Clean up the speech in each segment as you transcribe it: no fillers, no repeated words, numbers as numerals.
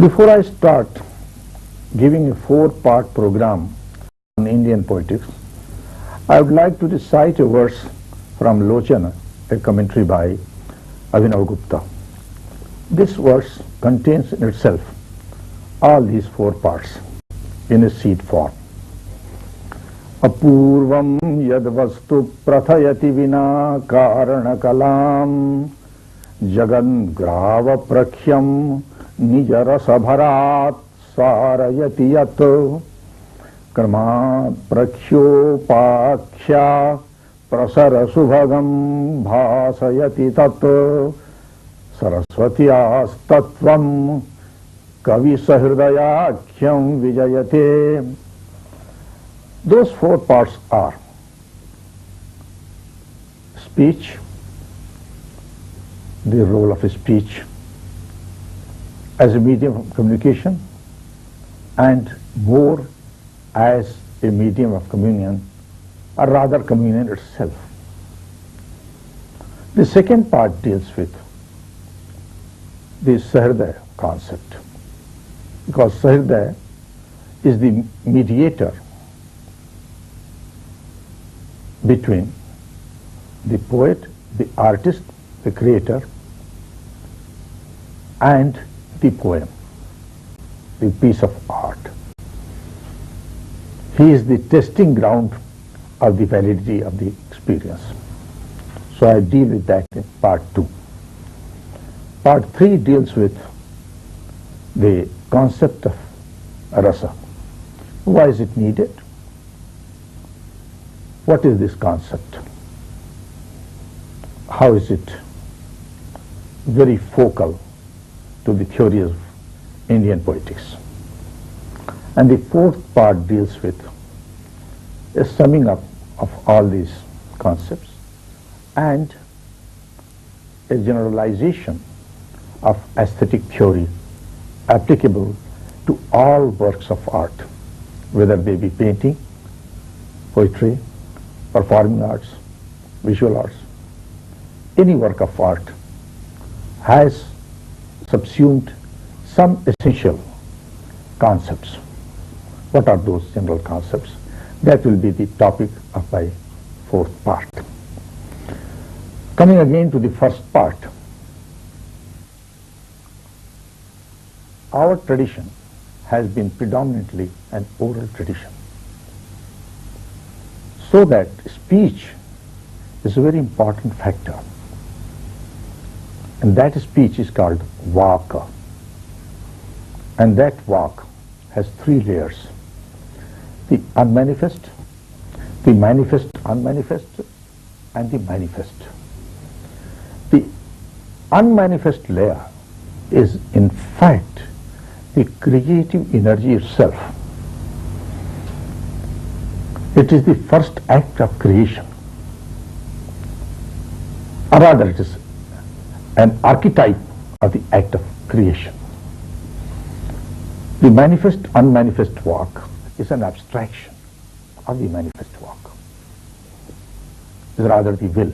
Before I start giving a 4-part program on Indian poetics, I would like to recite a verse from Lochana, a commentary by Abhinav Gupta. This verse contains in itself all these 4 parts in a seed form. Apurvam yad vastu prathayati vina karana kalam jagan grava prakhyam nijarasa bharat sarayati yat karma prakhyopakshya prasara subhagam bhasayati tat saraswatyas tattvam kavi sahridayakhyam vijayate. Those 4 parts are speech, the role of speech as a medium of communication, and more as a medium of communion, or rather communion itself. The second part deals with the Sahridaya concept, because Sahridaya is the mediator between the poet, the artist, the creator, and the poem, the piece of art. He is the testing ground of the validity of the experience. So I deal with that in part 2. Part 3 deals with the concept of rasa. Why is it needed? What is this concept? How is it very focal to the theory of Indian poetics? And the 4th part deals with a summing up of all these concepts and a generalization of aesthetic theory applicable to all works of art, whether they be painting, poetry, performing arts, visual arts. Any work of art has subsumed some essential concepts. What are those general concepts? That will be the topic of my 4th part. Coming again to the first part, our tradition has been predominantly an oral tradition, so that speech is a very important factor, and that speech is called Vaka, and that Vak has 3 layers: the unmanifest, the manifest unmanifest, and the manifest. The unmanifest layer is in fact the creative energy itself. It is the first act of creation, or rather it is an archetype of the act of creation. The manifest unmanifest Vak is an abstraction of the manifest Vak. It is rather the will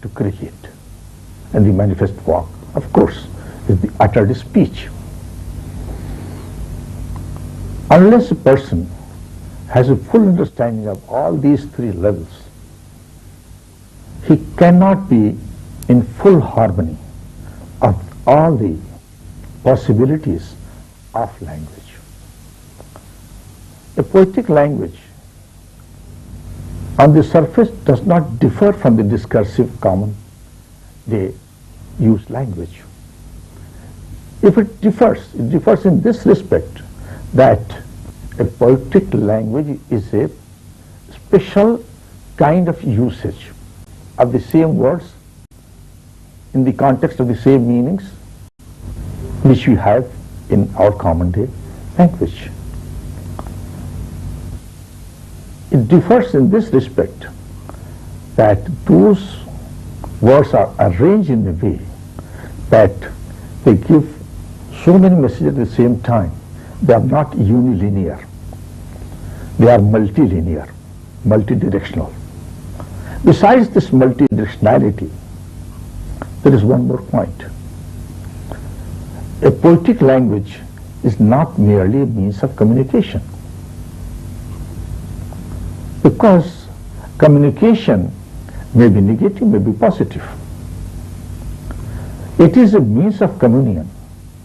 to create. And the manifest Vak, of course, is the uttered speech. Unless a person has a full understanding of all these 3 levels, he cannot be in full harmony of all the possibilities of language. A poetic language on the surface does not differ from the discursive common day used language. If it differs in this respect, that a poetic language is a special kind of usage of the same words in the context of the same meanings which we have in our common day language. It differs in this respect that those words are arranged in a way that they give so many messages at the same time. They are not unilinear. They are multilinear, multidirectional. Besides this multidirectionality, there is one more point. A poetic language is not merely a means of communication, because communication may be negative, may be positive. It is a means of communion,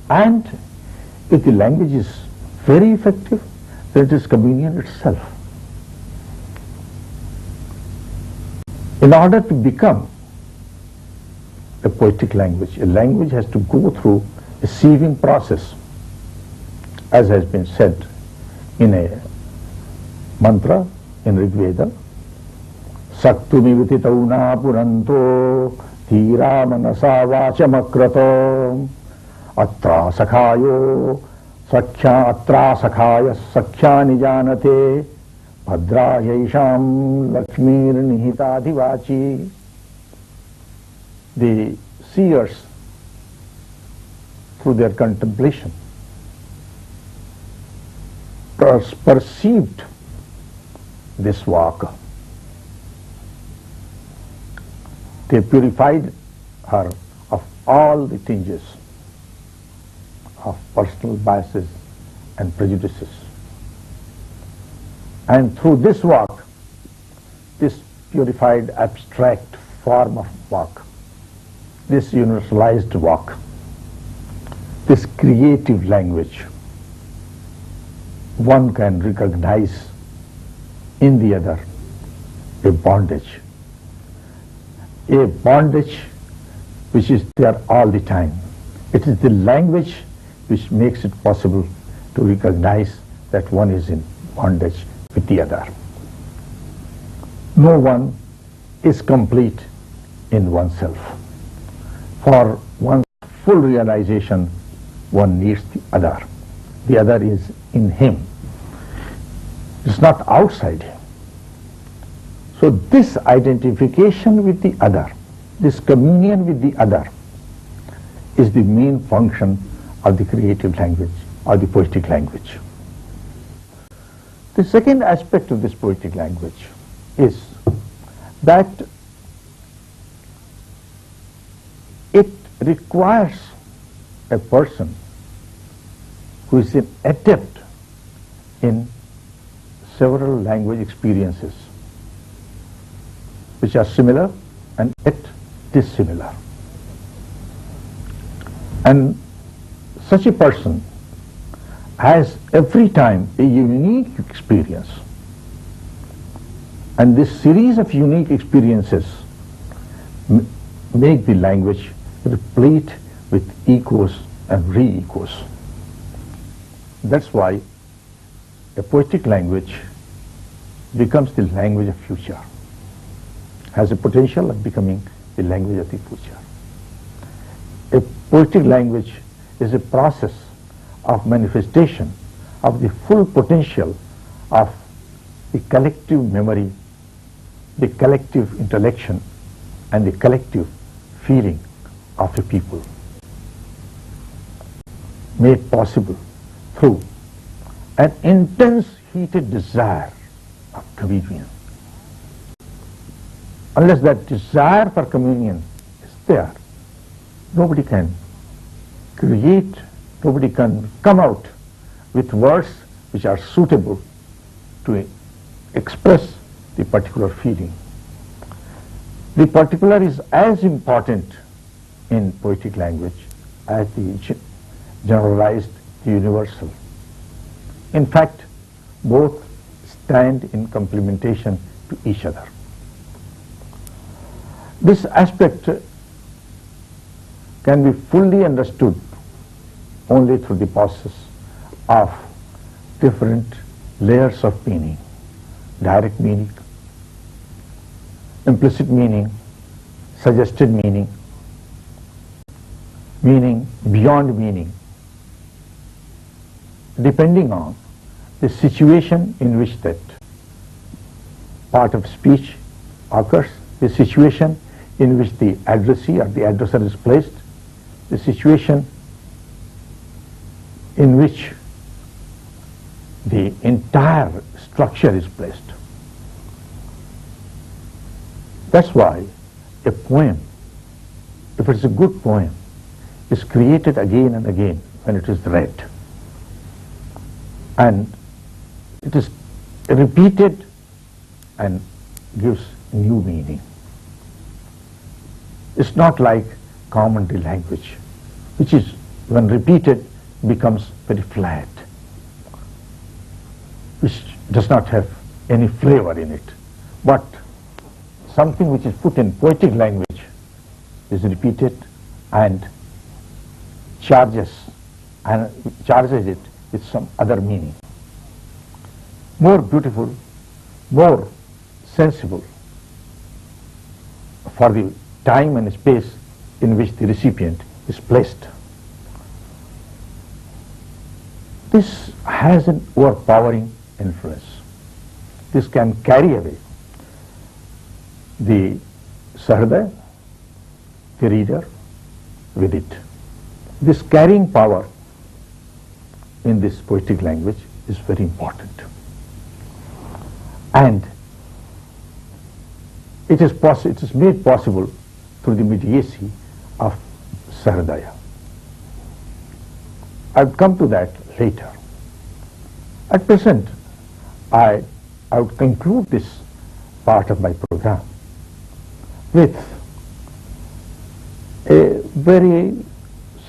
and if the language is very effective, then it is communion itself. In order to become a poetic language, a language has to go through a sieving process, as has been said in a mantra in Rig Veda. Saktumi vititauna puranto dhira manasa vachamakrato atra sakhayo atra sakhaya sakhyani janate bhadrayaisham lakshmir nihitadhivachi. The seers, through their contemplation, perceived this Vak. They purified her of all the tinges of personal biases and prejudices. And through this Vak, this purified abstract form of Vak, this universalized Vak, this creative language, one can recognize in the other a bondage which is there all the time. It is the language which makes it possible to recognize that one is in bondage with the other. No one is complete in oneself. For one's full realization, one needs the other. The other is in him. It's not outside him. So this identification with the other, this communion with the other, is the main function of the creative language or the poetic language. The second aspect of this poetic language is that it requires a person who is an adept in several language experiences which are similar and yet dissimilar. And such a person has every time a unique experience, and this series of unique experiences make the language replete with echoes and re-echoes. That's why a poetic language becomes the language of future, has a potential of becoming the language of the future. A poetic language is a process of manifestation of the full potential of the collective memory, the collective intellection, and the collective feeling of a people, made possible through an intense heated desire of communion. Unless that desire for communion is there, nobody can create, nobody can come out with words which are suitable to express the particular feeling. The particular is as important in poetic language as the generalized, the universal. In fact, both stand in complementation to each other. This aspect can be fully understood only through the process of different layers of meaning: direct meaning, implicit meaning, suggested meaning, meaning beyond meaning, depending on the situation in which that part of speech occurs, the situation in which the addressee or the addresser is placed, the situation in which the entire structure is placed. That's why a poem, if it's a good poem, is created again and again when it is read. And it is repeated and gives new meaning. It's not like commentary language, which is, when repeated, becomes very flat, which does not have any flavor in it. But something which is put in poetic language is repeated and charges it with some other meaning. More beautiful, more sensible for the time and space in which the recipient is placed. This has an overpowering influence. This can carry away the Sahridaya, the reader, with it. This carrying power in this poetic language is very important. And it is made possible through the mediacy of Sahridaya. I'll come to that later. At present, I would conclude this part of my program with a very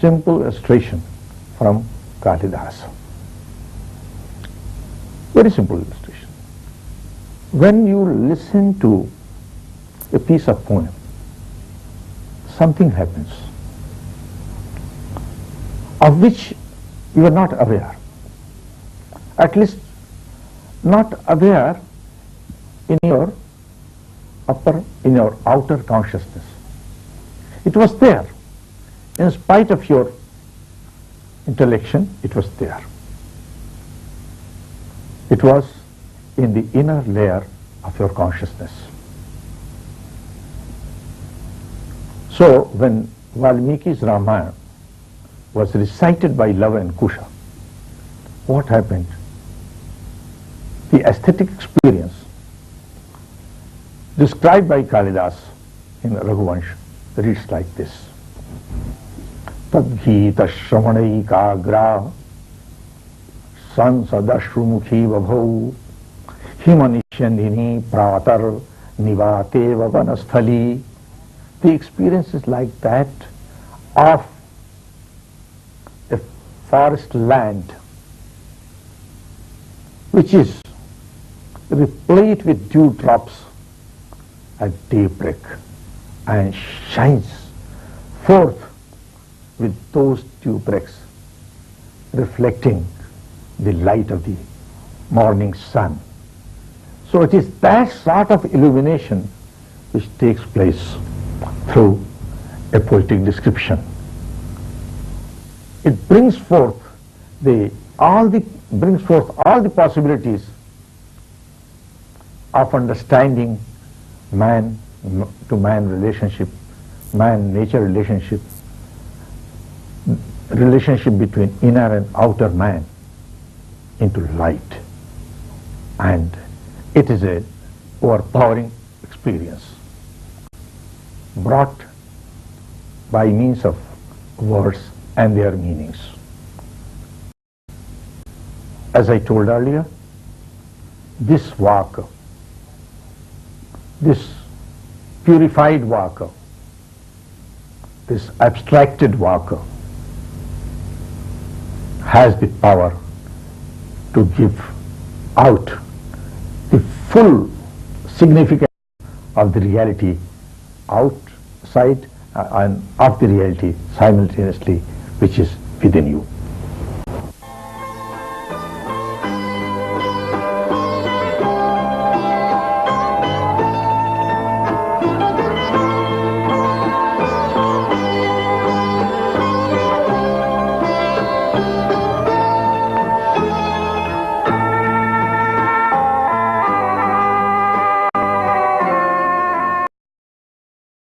simple illustration from Kalidasa. Very simple illustration. When you listen to a piece of poem, something happens of which you are not aware, at least not aware in your outer consciousness. It was there. In spite of your intellection, it was there. It was in the inner layer of your consciousness. So when Valmiki's Ramayana was recited by Lava and Kusha, what happened? The aesthetic experience described by Kalidas in Raghuvansh reads like this. Tadghita shravanayikagra sansadashrumukhi vabhau himanishyandini pratar nivateva vanasthali. The experience is like that of a forest land which is replete with dewdrops at daybreak and shines forth with those dewdrops reflecting the light of the morning sun. So it is that sort of illumination which takes place through a poetic description. It brings forth all the possibilities of understanding man to man relationship, man-nature relationship between inner and outer man into light. And it is a overpowering experience brought by means of words and their meanings. As I told earlier, this Vaka, this purified Vaka, this abstracted Vaka has the power to give out the full significance of the reality outside and of the reality simultaneously, which is within you.